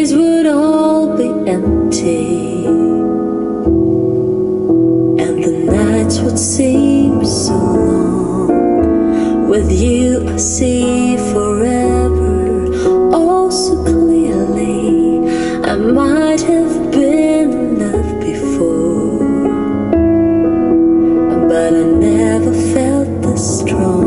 days would all be empty, and the nights would seem so long. With you I see forever, oh so clearly. I might have been in love before, but I never felt this strong.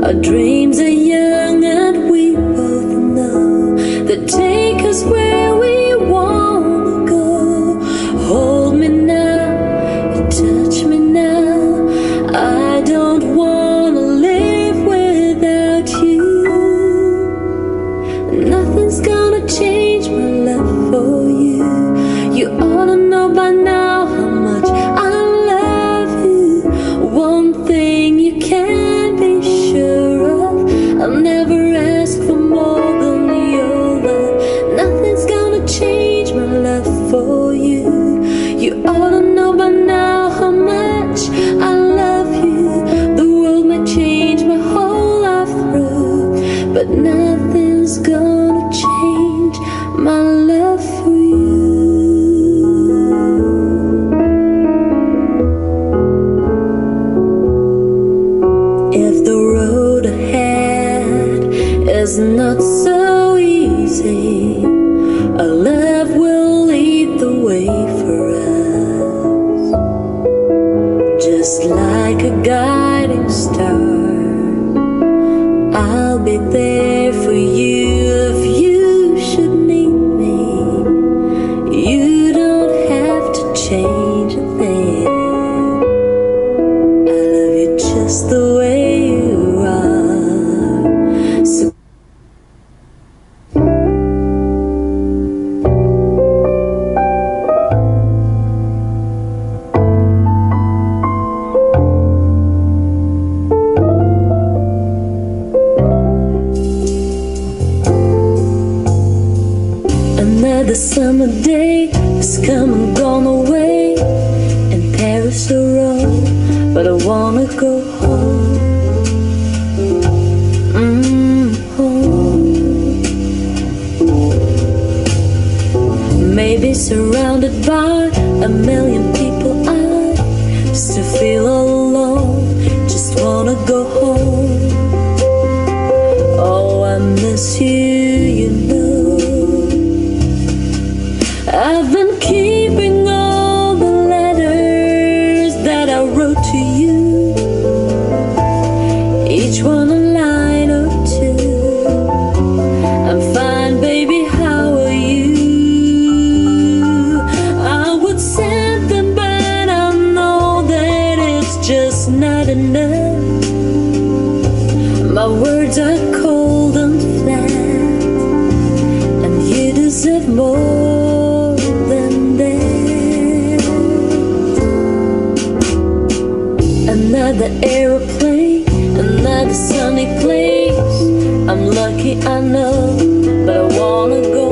Our dreams are young and we both know that take us where we wanna go. Hold me now, you touch me now. I don't wanna live without you. Nothing's gonna change my love for you. You ought to know by now how much I love you. One thing you can be sure of, I'll never ask for more than your love. Nothing's gonna change my love for you. You ought to know by now how much I love you. The world may change my whole life through, but nothing's gonna change my love for you. If the road ahead is not so easy, our love will lead the way for us, just like a guiding star. I'll be there for you if you should need me. You don't have to change a thing. I love you just the way you are. So another summer day has come and gone away, in Paris or Rome, but I wanna go home. Home. Maybe surrounded by a million people, I still feel all alone, just wanna go home. Oh, I miss you, you know. I've been keeping all the letters that I wrote to you, each one a line or two. I'm fine, baby, how are you? I would send them, but I know that it's just not enough. My words are cold and flat, and you deserve more than that. Another aeroplane, another sunny place. I'm lucky, I know, but I wanna go